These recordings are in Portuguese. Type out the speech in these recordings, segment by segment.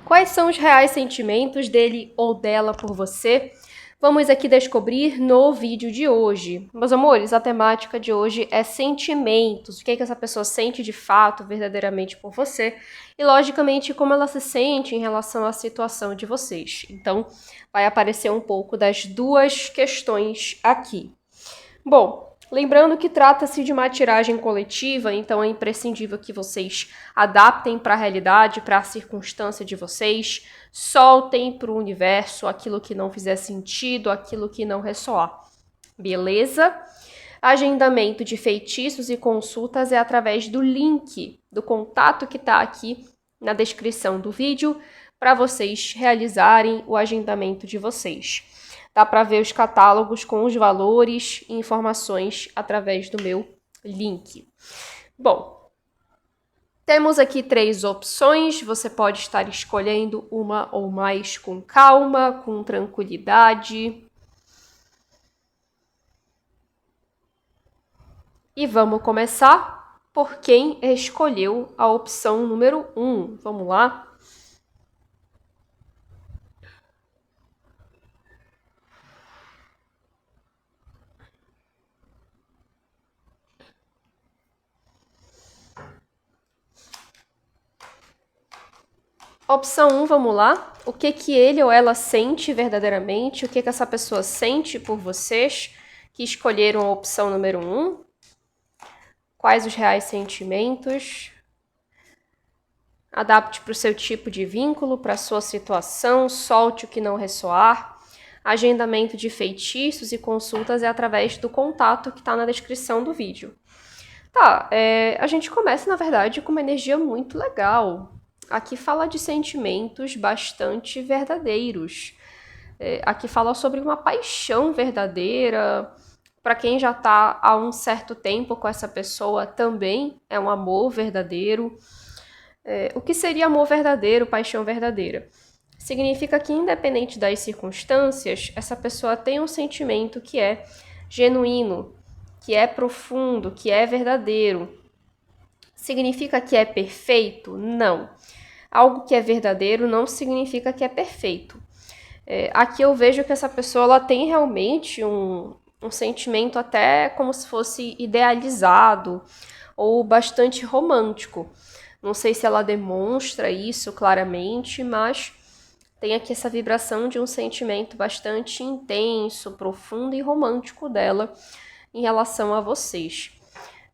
Quais são os reais sentimentos dele ou dela por você? Vamos aqui descobrir no vídeo de hoje. Meus amores, a temática de hoje é sentimentos. O que essa pessoa sente de fato, verdadeiramente por você. E, logicamente, como ela se sente em relação à situação de vocês. Então, vai aparecer um pouco das duas questões aqui. Bom, lembrando que trata-se de uma tiragem coletiva, então é imprescindível que vocês adaptem para a realidade, para a circunstância de vocês, soltem para o universo aquilo que não fizer sentido, aquilo que não ressoar. Beleza? Agendamento de feitiços e consultas é através do link, do contato que está aqui na descrição do vídeo, para vocês realizarem o agendamento de vocês. Dá para ver os catálogos com os valores e informações através do meu link. Bom, temos aqui 3 opções, você pode estar escolhendo uma ou mais com calma, com tranquilidade. E vamos começar por quem escolheu a opção número 1. Vamos lá? Opção 1, vamos lá. O que ele ou ela sente verdadeiramente? O que essa pessoa sente por vocês que escolheram a opção número 1? Quais os reais sentimentos? Adapte para o seu tipo de vínculo, para a sua situação, solte o que não ressoar. Agendamento de feitiços e consultas é através do contato que está na descrição do vídeo. Tá, a gente começa, na verdade, com uma energia muito legal. Aqui fala de sentimentos bastante verdadeiros. Aqui fala sobre uma paixão verdadeira. Para quem já está há um certo tempo com essa pessoa, também é um amor verdadeiro. O que seria amor verdadeiro, paixão verdadeira? Significa que, independente das circunstâncias, essa pessoa tem um sentimento que é genuíno, que é profundo, que é verdadeiro. Significa que é perfeito? Não. Algo que é verdadeiro não significa que é perfeito. Aqui eu vejo que essa pessoa ela tem realmente um sentimento até como se fosse idealizado ou bastante romântico. Não sei se ela demonstra isso claramente, mas tem aqui essa vibração de um sentimento bastante intenso, profundo e romântico dela em relação a vocês.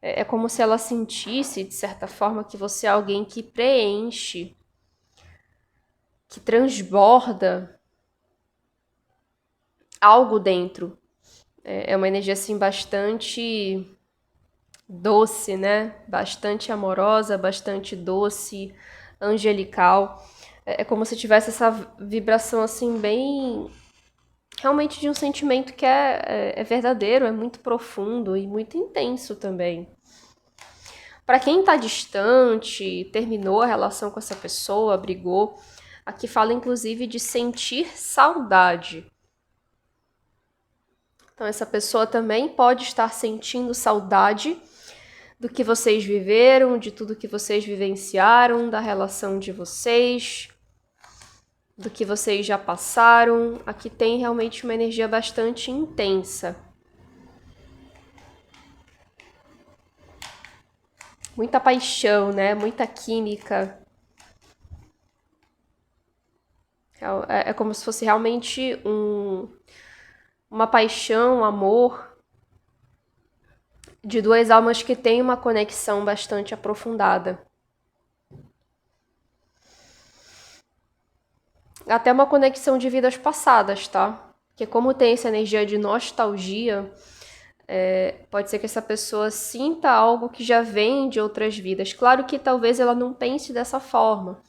É como se ela sentisse, de certa forma, que você é alguém que preenche, que transborda algo dentro. É uma energia, assim, bastante doce, né? Bastante amorosa, bastante doce, angelical. É como se tivesse essa vibração, assim, bem... realmente de um sentimento que é verdadeiro, é muito profundo e muito intenso também. Para quem está distante, terminou a relação com essa pessoa, brigou, aqui fala inclusive de sentir saudade. Então essa pessoa também pode estar sentindo saudade do que vocês viveram, de tudo que vocês vivenciaram, da relação de vocês, do que vocês já passaram. Aqui tem realmente uma energia bastante intensa. Muita paixão, né? Muita química. É como se fosse realmente uma paixão, um amor de duas almas que têm uma conexão bastante aprofundada. Até uma conexão de vidas passadas, tá? Porque como tem essa energia de nostalgia, pode ser que essa pessoa sinta algo que já vem de outras vidas. Claro que talvez ela não pense dessa forma.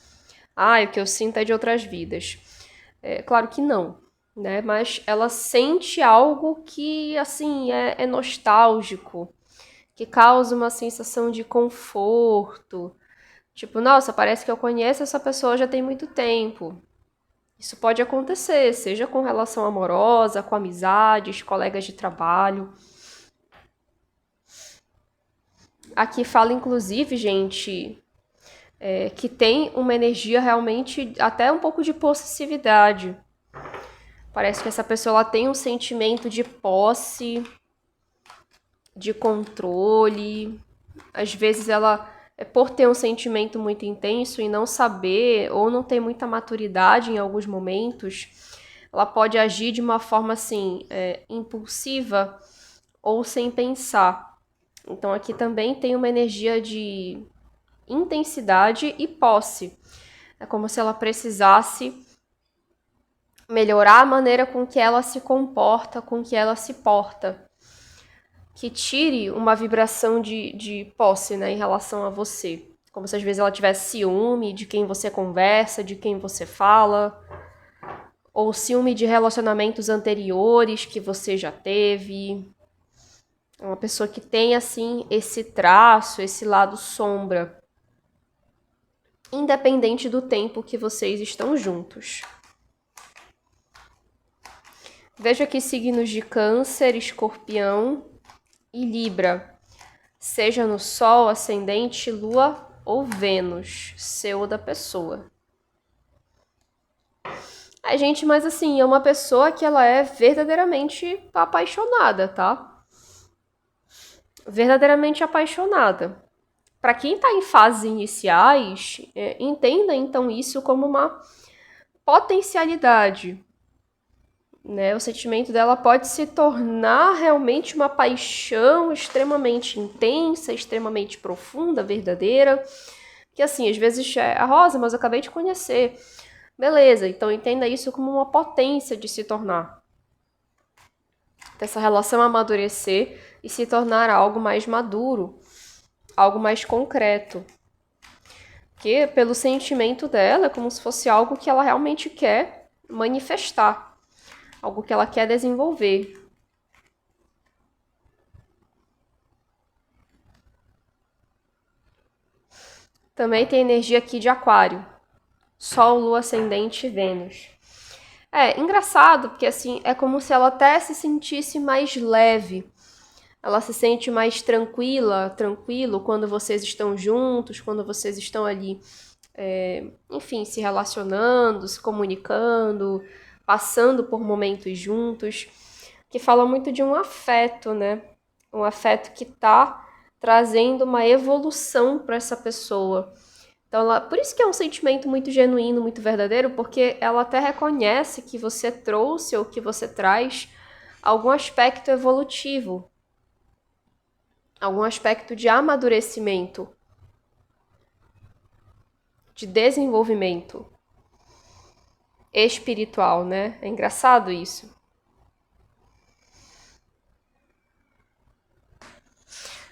O que eu sinto é de outras vidas. Claro que não, né? Mas ela sente algo que, assim, é nostálgico, que causa uma sensação de conforto. Tipo, nossa, parece que eu conheço essa pessoa já tem muito tempo. Isso pode acontecer, seja com relação amorosa, com amizades, colegas de trabalho. Aqui fala, inclusive, gente, que tem uma energia realmente até um pouco de possessividade. Parece que essa pessoa ela tem um sentimento de posse, de controle. Às vezes ela, por ter um sentimento muito intenso e não saber ou não ter muita maturidade em alguns momentos, ela pode agir de uma forma assim, impulsiva ou sem pensar. Então aqui também tem uma energia de intensidade e posse. É como se ela precisasse melhorar a maneira com que ela se comporta, com que ela se porta. Que tire uma vibração de posse, né, em relação a você. Como se às vezes ela tivesse ciúme de quem você conversa, de quem você fala, ou ciúme de relacionamentos anteriores que você já teve. É uma pessoa que tem, assim, esse traço, esse lado sombra, independente do tempo que vocês estão juntos. Veja aqui signos de Câncer, Escorpião e Libra, seja no Sol, Ascendente, Lua ou Vênus, seu ou da pessoa. Gente, mas assim, é uma pessoa que ela é verdadeiramente apaixonada, tá? Verdadeiramente apaixonada. Para quem está em fases iniciais, entenda então isso como uma potencialidade. Né? O sentimento dela pode se tornar realmente uma paixão extremamente intensa, extremamente profunda, verdadeira. Que assim, às vezes a Rosa, mas eu acabei de conhecer. Beleza, então entenda isso como uma potência de se tornar. Dessa relação amadurecer e se tornar algo mais maduro, algo mais concreto. Porque pelo sentimento dela é como se fosse algo que ela realmente quer manifestar. Algo que ela quer desenvolver. Também tem energia aqui de Aquário. Sol, Lua, Ascendente e Vênus. Engraçado, porque assim, é como se ela até se sentisse mais leve. Ela se sente mais tranquilo quando vocês estão juntos, quando vocês estão ali, enfim, se relacionando, se comunicando, passando por momentos juntos, que fala muito de um afeto, né? Um afeto que tá trazendo uma evolução para essa pessoa. Então, por isso que é um sentimento muito genuíno, muito verdadeiro, porque ela até reconhece que você trouxe ou que você traz algum aspecto evolutivo, algum aspecto de amadurecimento, de desenvolvimento espiritual, né? É engraçado isso.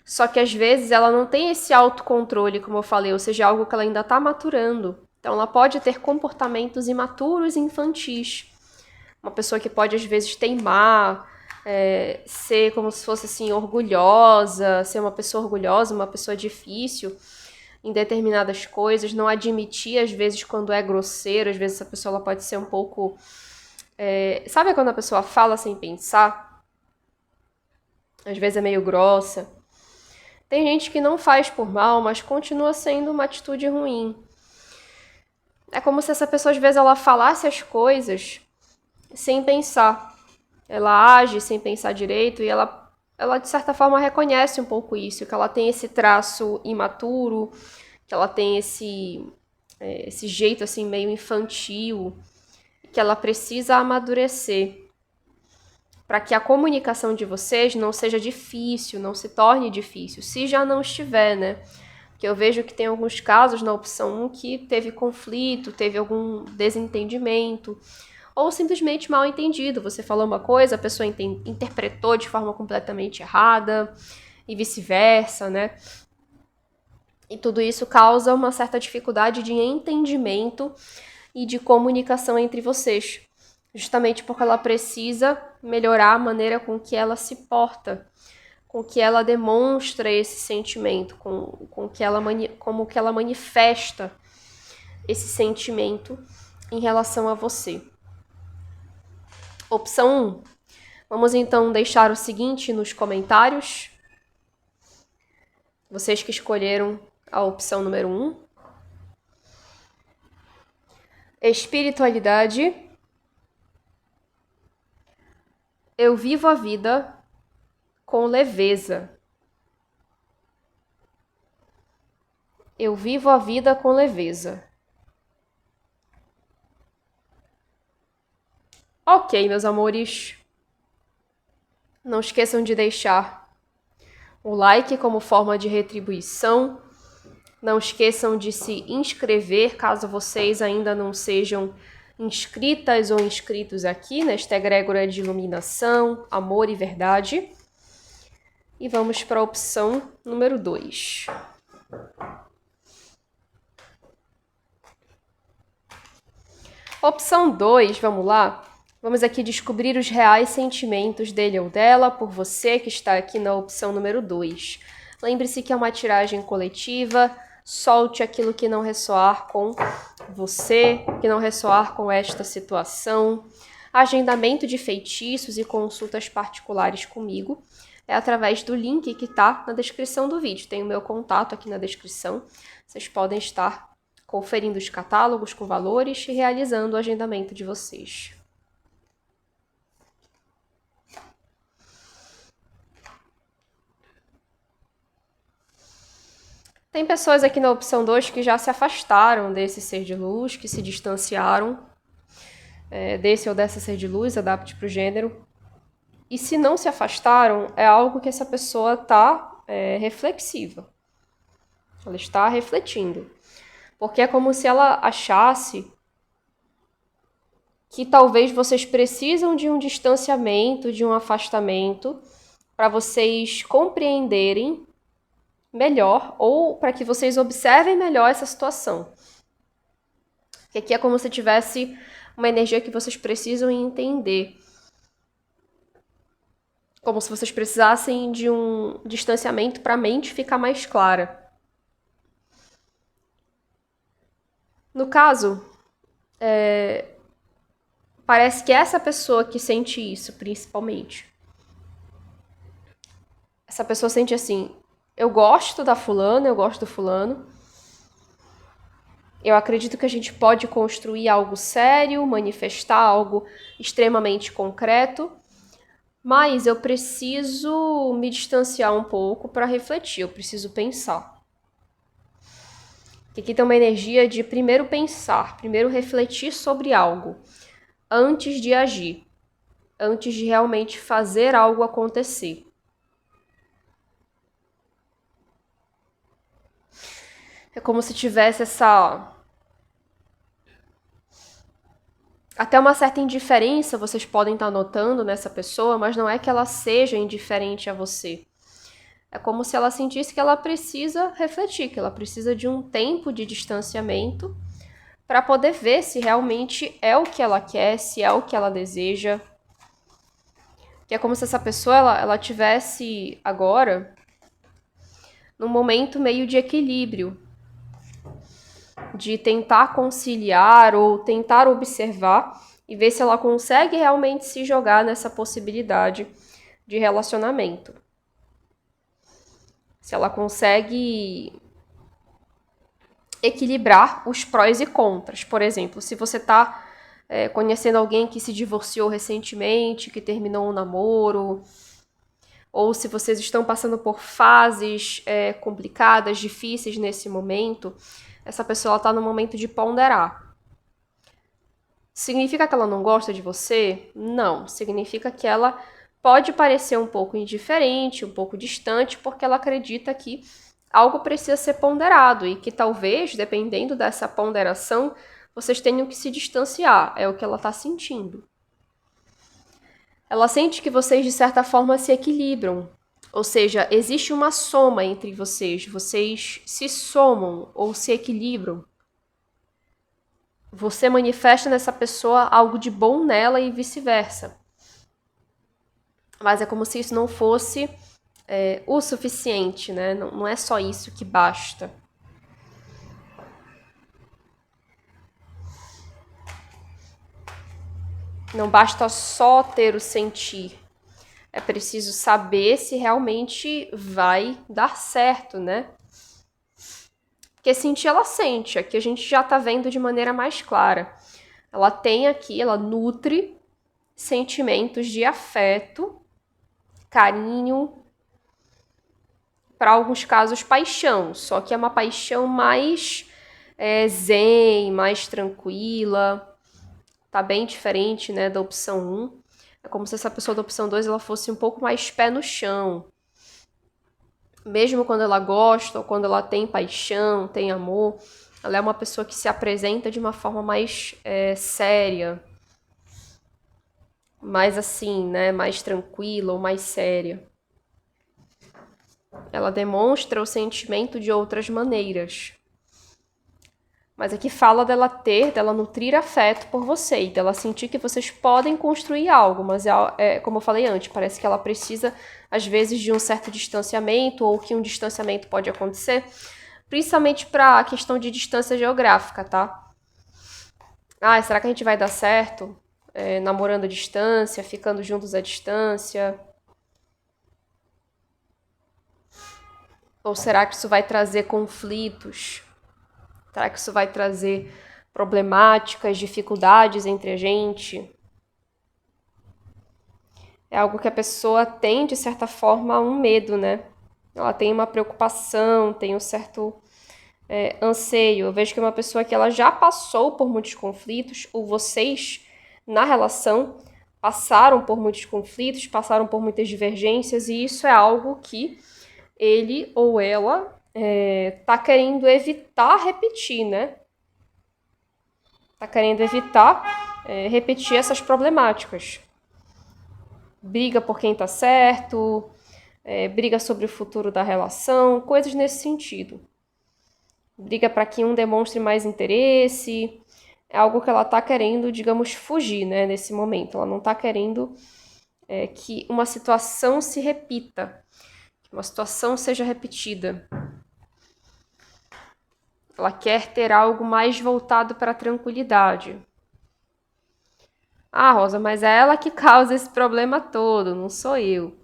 Só que às vezes ela não tem esse autocontrole, como eu falei, ou seja, algo que ela ainda está maturando. Então ela pode ter comportamentos imaturos e infantis. Uma pessoa que pode às vezes teimar, ser como se fosse assim orgulhosa, ser uma pessoa orgulhosa, uma pessoa difícil em determinadas coisas, não admitir às vezes quando é grosseiro, às vezes essa pessoa ela pode ser um pouco... sabe quando a pessoa fala sem pensar? Às vezes é meio grossa. Tem gente que não faz por mal, mas continua sendo uma atitude ruim. É como se essa pessoa, às vezes, ela falasse as coisas sem pensar. Ela age sem pensar direito e ela de certa forma, reconhece um pouco isso, que ela tem esse traço imaturo, que ela tem esse jeito, assim, meio infantil, que ela precisa amadurecer para que a comunicação de vocês não seja difícil, não se torne difícil, se já não estiver, né? Porque eu vejo que tem alguns casos na opção 1 que teve conflito, teve algum desentendimento, ou simplesmente mal entendido. Você falou uma coisa, a pessoa interpretou de forma completamente errada, e vice-versa, né? E tudo isso causa uma certa dificuldade de entendimento e de comunicação entre vocês. Justamente porque ela precisa melhorar a maneira com que ela se porta, com que ela demonstra esse sentimento, como que ela manifesta esse sentimento em relação a você. Opção 1. Vamos então deixar o seguinte nos comentários. Vocês que escolheram a opção número 1. Espiritualidade. Eu vivo a vida com leveza. Eu vivo a vida com leveza. Ok, meus amores. Não esqueçam de deixar o like como forma de retribuição. Não esqueçam de se inscrever, caso vocês ainda não sejam inscritas ou inscritos aqui nesta egrégora de iluminação, amor e verdade. E vamos para a opção número 2. Opção 2, vamos lá. Vamos aqui descobrir os reais sentimentos dele ou dela por você que está aqui na opção número 2. Lembre-se que é uma tiragem coletiva. Solte aquilo que não ressoar com você, que não ressoar com esta situação. Agendamento de feitiços e consultas particulares comigo é através do link que está na descrição do vídeo. Tem o meu contato aqui na descrição. Vocês podem estar conferindo os catálogos com valores e realizando o agendamento de vocês. Tem pessoas aqui na opção 2 que já se afastaram desse ser de luz, que se distanciaram desse ou dessa ser de luz, adapte para o gênero. E se não se afastaram, é algo que essa pessoa está reflexiva. Ela está refletindo. Porque é como se ela achasse que talvez vocês precisam de um distanciamento, de um afastamento, para vocês compreenderem melhor ou para que vocês observem melhor essa situação. Que aqui é como se tivesse uma energia que vocês precisam entender. Como se vocês precisassem de um distanciamento para a mente ficar mais clara. No caso, parece que essa pessoa que sente isso, principalmente. Essa pessoa sente assim, eu gosto da fulana, eu gosto do fulano. Eu acredito que a gente pode construir algo sério, manifestar algo extremamente concreto, mas eu preciso me distanciar um pouco para refletir, eu preciso pensar. Aqui tem uma energia de primeiro pensar, primeiro refletir sobre algo, antes de agir, antes de realmente fazer algo acontecer. É como se tivesse até uma certa indiferença vocês podem estar notando nessa pessoa, mas não é que ela seja indiferente a você. É como se ela sentisse que ela precisa refletir, que ela precisa de um tempo de distanciamento para poder ver se realmente é o que ela quer, se é o que ela deseja. Que é como se essa pessoa ela tivesse agora num momento meio de equilíbrio, de tentar conciliar ou tentar observar e ver se ela consegue realmente se jogar nessa possibilidade de relacionamento. Se ela consegue equilibrar os prós e contras. Por exemplo, se você está conhecendo alguém que se divorciou recentemente, que terminou um namoro, ou se vocês estão passando por fases complicadas, difíceis nesse momento, essa pessoa está no momento de ponderar. Significa que ela não gosta de você? Não. Significa que ela pode parecer um pouco indiferente, um pouco distante, porque ela acredita que algo precisa ser ponderado e que talvez, dependendo dessa ponderação, vocês tenham que se distanciar. É o que ela está sentindo. Ela sente que vocês, de certa forma, se equilibram. Ou seja, existe uma soma entre vocês. Vocês se somam ou se equilibram. Você manifesta nessa pessoa algo de bom nela e vice-versa. Mas é como se isso não fosse o suficiente, né? Não é só isso que basta. Não basta só ter o sentir. É preciso saber se realmente vai dar certo, né? Porque sentir, ela sente. Aqui a gente já tá vendo de maneira mais clara. Ela tem aqui, ela nutre sentimentos de afeto, carinho, para alguns casos paixão, só que é uma paixão mais zen, mais tranquila, tá bem diferente, né, da opção 1. É como se essa pessoa da opção 2 ela fosse um pouco mais pé no chão. Mesmo quando ela gosta ou quando ela tem paixão, tem amor, ela é uma pessoa que se apresenta de uma forma mais séria, mais assim, né, mais tranquila ou mais séria. Ela demonstra o sentimento de outras maneiras. Mas aqui fala dela nutrir afeto por você e dela sentir que vocês podem construir algo, mas como eu falei antes, parece que ela precisa, às vezes, de um certo distanciamento ou que um distanciamento pode acontecer, principalmente para a questão de distância geográfica, tá? Será que a gente vai dar certo? Namorando à distância, ficando juntos à distância? Ou será que isso vai trazer conflitos? Será que isso vai trazer problemáticas, dificuldades entre a gente? É algo que a pessoa tem, de certa forma, um medo, né? Ela tem uma preocupação, tem um certo anseio. Eu vejo que é uma pessoa que ela já passou por muitos conflitos, ou vocês, na relação, passaram por muitos conflitos, passaram por muitas divergências, e isso é algo que ele ou ela tá querendo evitar repetir, né? Tá querendo evitar repetir essas problemáticas. Briga por quem tá certo, briga sobre o futuro da relação, coisas nesse sentido. Briga para que um demonstre mais interesse, é algo que ela tá querendo, digamos, fugir, né, nesse momento. Ela não tá querendo que uma situação se repita, que uma situação seja repetida. Ela quer ter algo mais voltado para a tranquilidade. Rosa, mas é ela que causa esse problema todo, não sou eu.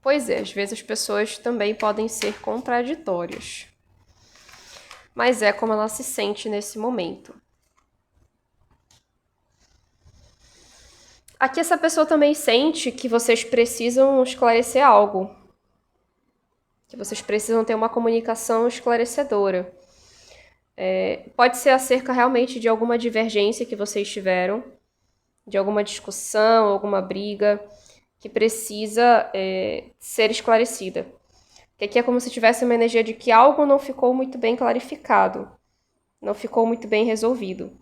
Pois é, às vezes as pessoas também podem ser contraditórias. Mas é como ela se sente nesse momento. Aqui essa pessoa também sente que vocês precisam esclarecer algo. Que vocês precisam ter uma comunicação esclarecedora. Pode ser acerca realmente de alguma divergência que vocês tiveram, de alguma discussão, alguma briga que precisa ser esclarecida. Que aqui é como se tivesse uma energia de que algo não ficou muito bem clarificado, não ficou muito bem resolvido.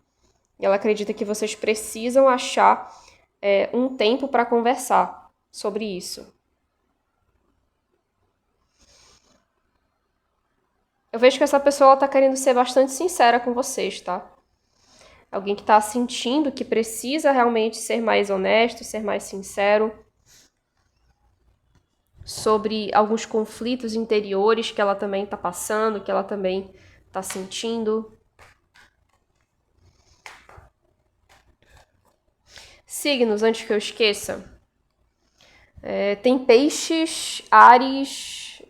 E ela acredita que vocês precisam achar um tempo para conversar sobre isso. Eu vejo que essa pessoa está querendo ser bastante sincera com vocês, tá? Alguém que está sentindo que precisa realmente ser mais honesto, ser mais sincero sobre alguns conflitos interiores que ela também está passando, que ela também está sentindo. Signos, antes que eu esqueça. Tem peixes, Áries,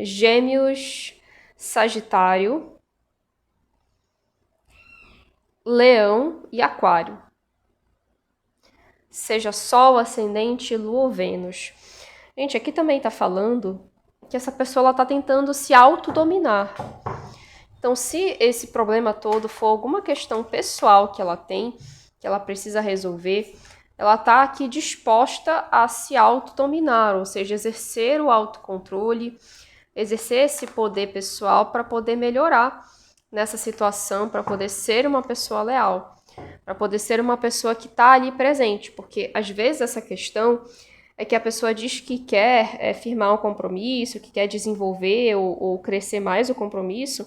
Gêmeos, Sagitário, Leão e Aquário. Seja Sol, Ascendente, Lua ou Vênus. Gente, aqui também tá falando que essa pessoa está tentando se autodominar. Então, se esse problema todo for alguma questão pessoal que ela tem, que ela precisa resolver, ela está aqui disposta a se autodominar, ou seja, exercer o autocontrole, exercer esse poder pessoal para poder melhorar nessa situação, para poder ser uma pessoa leal, para poder ser uma pessoa que está ali presente, porque às vezes essa questão é que a pessoa diz que quer firmar um compromisso, que quer desenvolver ou crescer mais o compromisso,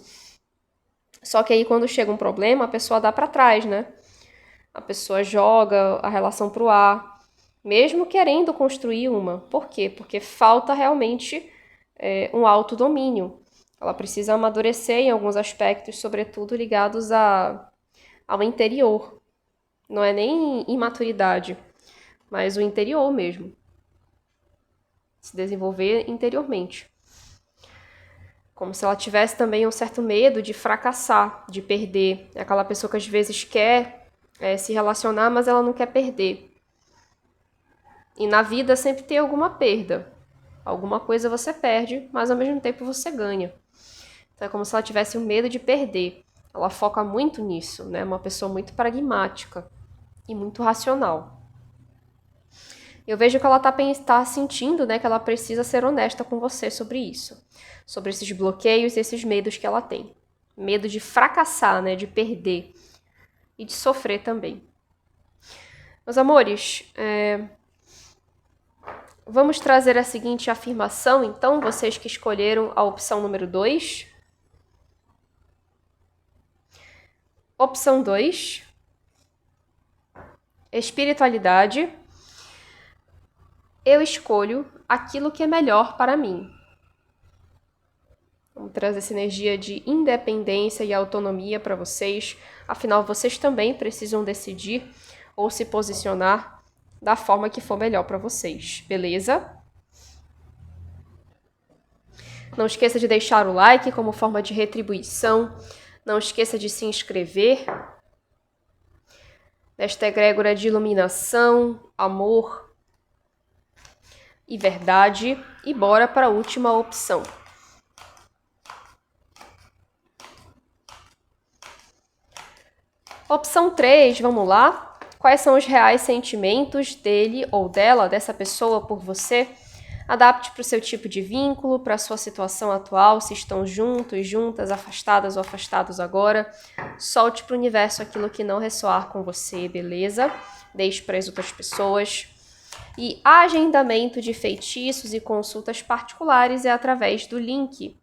só que aí quando chega um problema, a pessoa dá para trás, né? A pessoa joga a relação pro ar, mesmo querendo construir uma. Por quê? Porque falta realmente um autodomínio. Ela precisa amadurecer em alguns aspectos, sobretudo ligados ao interior. Não é nem imaturidade, mas o interior mesmo. Se desenvolver interiormente. Como se ela tivesse também um certo medo de fracassar, de perder. É aquela pessoa que às vezes quer se relacionar, mas ela não quer perder. E na vida sempre tem alguma perda. Alguma coisa você perde, mas ao mesmo tempo você ganha. Então é como se ela tivesse o medo de perder. Ela foca muito nisso, né? Uma pessoa muito pragmática e muito racional. Eu vejo que ela tá sentindo, né, que ela precisa ser honesta com você sobre isso. Sobre esses bloqueios e esses medos que ela tem. Medo de fracassar, né, de perder. E de sofrer também. Meus amores, vamos trazer a seguinte afirmação, então, vocês que escolheram a opção número 2. Opção 2. Espiritualidade. Eu escolho aquilo que é melhor para mim. Vamos trazer essa energia de independência e autonomia para vocês. Afinal, vocês também precisam decidir ou se posicionar da forma que for melhor para vocês, beleza? Não esqueça de deixar o like como forma de retribuição. Não esqueça de se inscrever nesta egrégora de iluminação, amor e verdade. E bora para a última opção. Opção 3, vamos lá. Quais são os reais sentimentos dele ou dela, dessa pessoa por você? Adapte para o seu tipo de vínculo, para a sua situação atual, se estão juntos, juntas, afastadas ou afastados agora. Solte para o universo aquilo que não ressoar com você, beleza? Deixe para as outras pessoas. E agendamento de feitiços e consultas particulares é através do link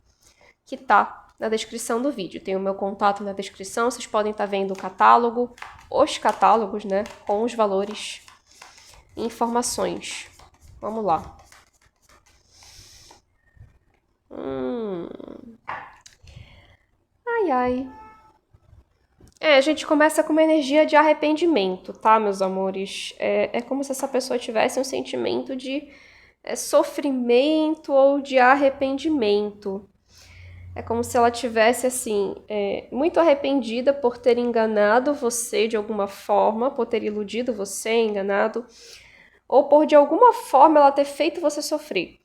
que está na descrição do vídeo. Tem o meu contato na descrição, vocês podem estar vendo o catálogo, os catálogos, né, com os valores e informações. Vamos lá. Ai, ai. A gente começa com uma energia de arrependimento, tá, meus amores? É como se essa pessoa tivesse um sentimento de sofrimento ou de arrependimento. É como se ela tivesse, assim, muito arrependida por ter enganado você de alguma forma, por ter iludido você, enganado, ou por de alguma forma ela ter feito você sofrer.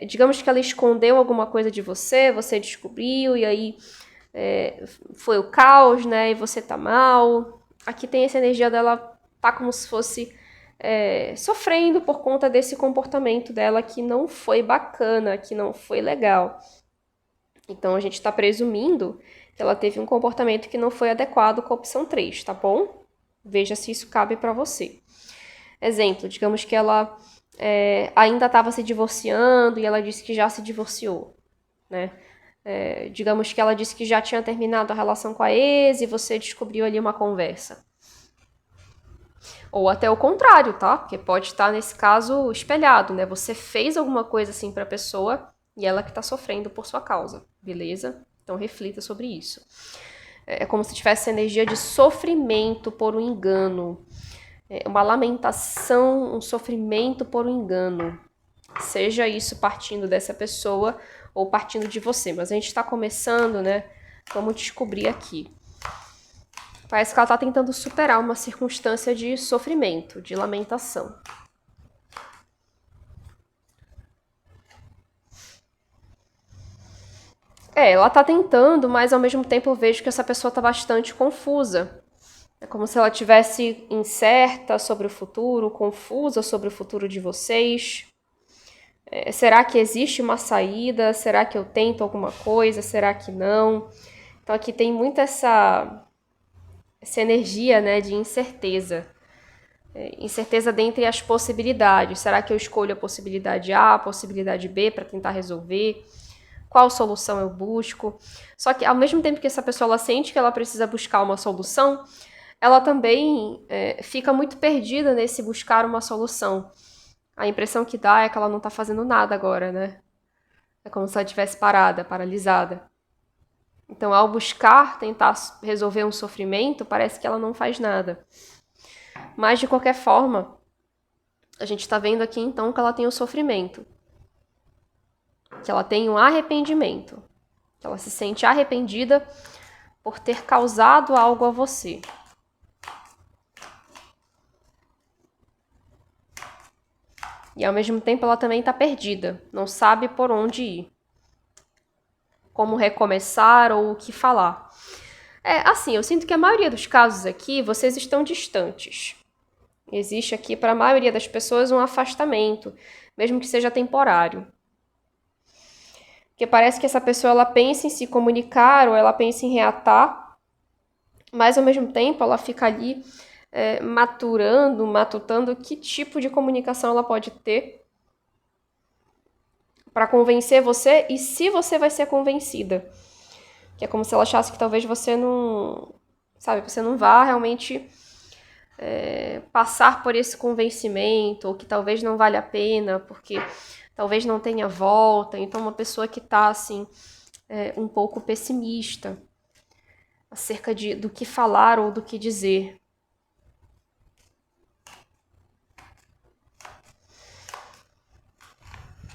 Digamos que ela escondeu alguma coisa de você, você descobriu, e aí foi o caos, né, e você tá mal. Aqui tem essa energia dela, tá como se fosse sofrendo por conta desse comportamento dela que não foi bacana, que não foi legal. Então, a gente está presumindo que ela teve um comportamento que não foi adequado com a opção 3, tá bom? Veja se isso cabe para você. Exemplo, digamos que ela ainda estava se divorciando e ela disse que já se divorciou, né? Digamos que ela disse que já tinha terminado a relação com a ex e você descobriu ali uma conversa. Ou até o contrário, tá? Porque pode estar, nesse caso, espelhado, né? Você fez alguma coisa assim para a pessoa e ela que está sofrendo por sua causa, beleza? Então reflita sobre isso. É como se tivesse energia de sofrimento por um engano, uma lamentação, um sofrimento por um engano. Seja isso partindo dessa pessoa ou partindo de você. Mas a gente está começando, né? Vamos descobrir aqui. Parece que ela está tentando superar uma circunstância de sofrimento, de lamentação. Ela tá tentando, mas ao mesmo tempo eu vejo que essa pessoa tá bastante confusa. É como se ela tivesse incerta sobre o futuro, confusa sobre o futuro de vocês. Será que existe uma saída? Será que eu tento alguma coisa? Será que não? Então aqui tem muito essa energia, né, de incerteza. Incerteza dentre as possibilidades. Será que eu escolho a possibilidade A, a possibilidade B para tentar resolver? Qual solução eu busco? Só que ao mesmo tempo que essa pessoa ela sente que ela precisa buscar uma solução, ela também fica muito perdida nesse buscar uma solução. A impressão que dá é que ela não está fazendo nada agora, né? É como se ela estivesse parada, paralisada. Então, ao buscar tentar resolver um sofrimento, parece que ela não faz nada. Mas, de qualquer forma, a gente está vendo aqui, então, que ela tem o sofrimento. que ela tem um arrependimento, que ela se sente arrependida por ter causado algo a você. E ao mesmo tempo ela também está perdida, não sabe por onde ir, como recomeçar ou o que falar. Assim, eu sinto que a maioria dos casos aqui, vocês estão distantes. Existe aqui para a maioria das pessoas um afastamento, mesmo que seja temporário. Porque parece que essa pessoa ela pensa em se comunicar ou ela pensa em reatar, mas ao mesmo tempo ela fica ali matutando que tipo de comunicação ela pode ter para convencer você e se você vai ser convencida. Que é como se ela achasse que talvez você não, sabe, você não vá realmente passar por esse convencimento, ou que talvez não vale a pena, porque talvez não tenha volta. Então uma pessoa que está assim, um pouco pessimista acerca do que falar ou do que dizer.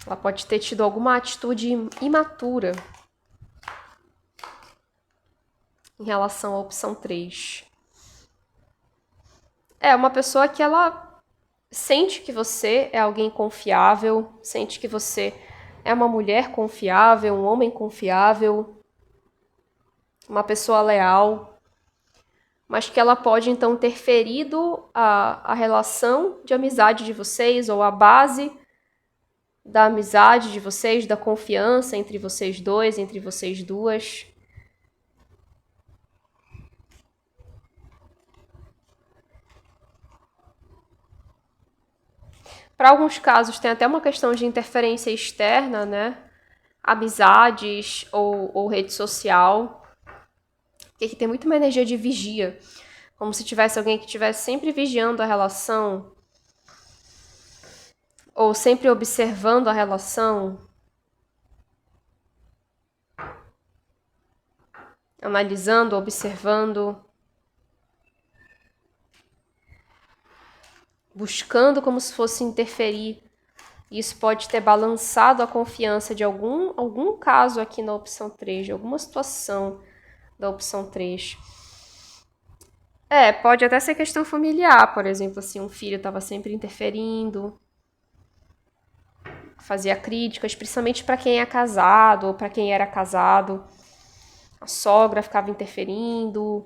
Ela pode ter tido alguma atitude imatura em relação à opção 3. É uma pessoa que ela sente que você é alguém confiável, sente que você é uma mulher confiável, um homem confiável, uma pessoa leal, mas que ela pode então ter ferido a relação de amizade de vocês ou a base da amizade de vocês, da confiança entre vocês dois, entre vocês duas. Para alguns casos tem até uma questão de interferência externa, né? Amizades ou rede social. Porque aqui tem muito uma energia de vigia. Como se tivesse alguém que estivesse sempre vigiando a relação. Ou sempre observando a relação. Analisando, observando. Buscando como se fosse interferir. Isso pode ter balançado a confiança de algum caso aqui na opção 3, de alguma situação da opção 3. Pode até ser questão familiar, por exemplo, assim, um filho estava sempre interferindo, fazia críticas, principalmente para quem é casado ou para quem era casado. A sogra ficava interferindo,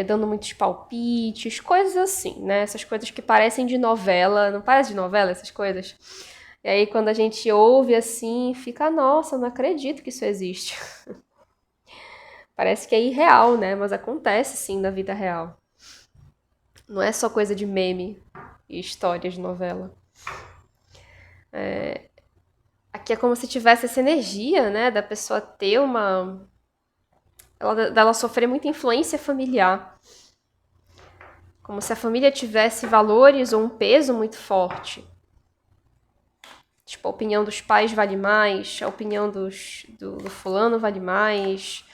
dando muitos palpites, coisas assim, né? Essas coisas que parecem de novela, não parece de novela essas coisas? E aí quando a gente ouve assim, fica, nossa, não acredito que isso existe. Parece que é irreal, né? Mas acontece sim na vida real. Não é só coisa de meme e história de novela. Aqui é como se tivesse essa energia, né? Da pessoa ter dela sofrer muita influência familiar. Como se a família tivesse valores ou um peso muito forte. Tipo, a opinião dos pais vale mais, a opinião do fulano vale mais.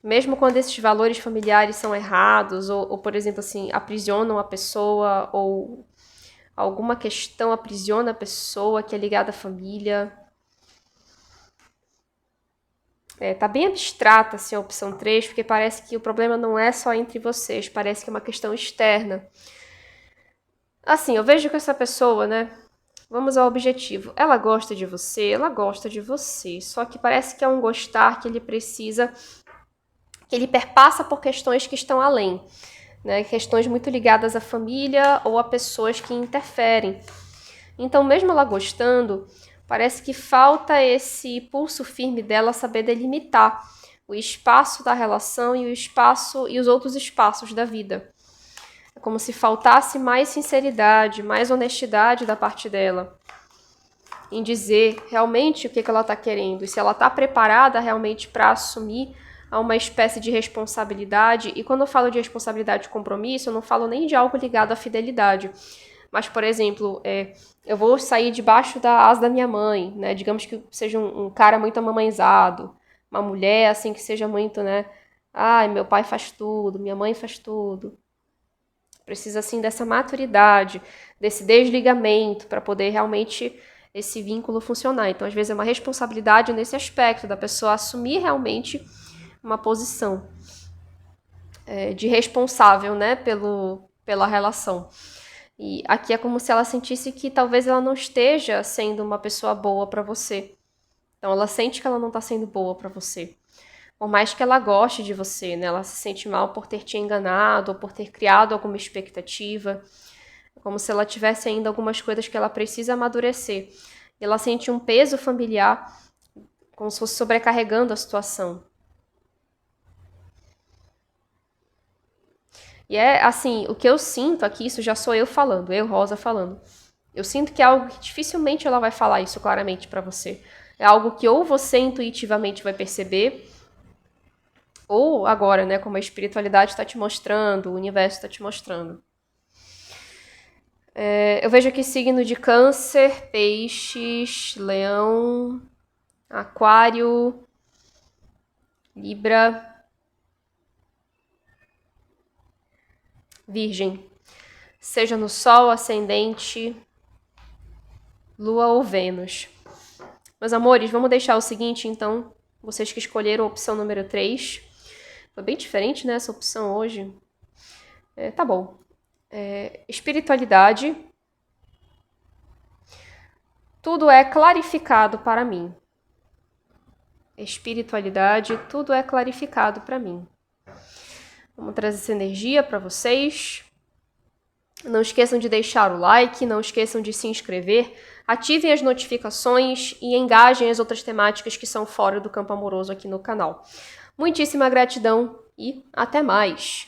Mesmo quando esses valores familiares são errados, ou, por exemplo, assim, aprisionam a pessoa, ou alguma questão aprisiona a pessoa que é ligada à família. Tá bem abstrata assim, a opção 3, porque parece que o problema não é só entre vocês, parece que é uma questão externa. Assim, eu vejo que essa pessoa, né? Vamos ao objetivo. Ela gosta de você, só que parece que é um gostar que ele precisa, que ele perpassa por questões que estão além, né? Questões muito ligadas à família ou a pessoas que interferem. Então, mesmo ela gostando, parece que falta esse pulso firme dela saber delimitar o espaço da relação e o espaço e os outros espaços da vida. É como se faltasse mais sinceridade, mais honestidade da parte dela em dizer realmente o que ela está querendo e se ela está preparada realmente para assumir uma espécie de responsabilidade. E quando eu falo de responsabilidade e compromisso, eu não falo nem de algo ligado à fidelidade. Mas, por exemplo, eu vou sair debaixo da asa da minha mãe, né? Digamos que seja um cara muito amamãezado, uma mulher assim que seja muito, né? Ai, meu pai faz tudo, minha mãe faz tudo. Precisa assim dessa maturidade, desse desligamento para poder realmente esse vínculo funcionar. Então, às vezes, é uma responsabilidade nesse aspecto, da pessoa assumir realmente uma posição de responsável, né, pela relação. E aqui é como se ela sentisse que talvez ela não esteja sendo uma pessoa boa para você. Então, ela sente que ela não está sendo boa para você. Por mais que ela goste de você, né? Ela se sente mal por ter te enganado ou por ter criado alguma expectativa. É como se ela tivesse ainda algumas coisas que ela precisa amadurecer. E ela sente um peso familiar, como se fosse sobrecarregando a situação. E é assim, o que eu sinto aqui, isso já sou eu falando, eu, Rosa, falando. Eu sinto que é algo que dificilmente ela vai falar isso claramente pra você. É algo que ou você intuitivamente vai perceber, ou agora, né, como a espiritualidade está te mostrando, o universo está te mostrando. Eu vejo aqui signo de Câncer, Peixes, Leão, Aquário, Libra, Virgem. Seja no Sol, Ascendente, Lua ou Vênus. Meus amores, vamos deixar o seguinte, então. Vocês que escolheram a opção número 3. Foi bem diferente, né, essa opção hoje. Tá bom. Espiritualidade. Tudo é clarificado para mim. Espiritualidade, tudo é clarificado para mim. Vamos trazer essa energia para vocês. Não esqueçam de deixar o like, não esqueçam de se inscrever, ativem as notificações e engajem as outras temáticas que são fora do campo amoroso aqui no canal. Muitíssima gratidão e até mais!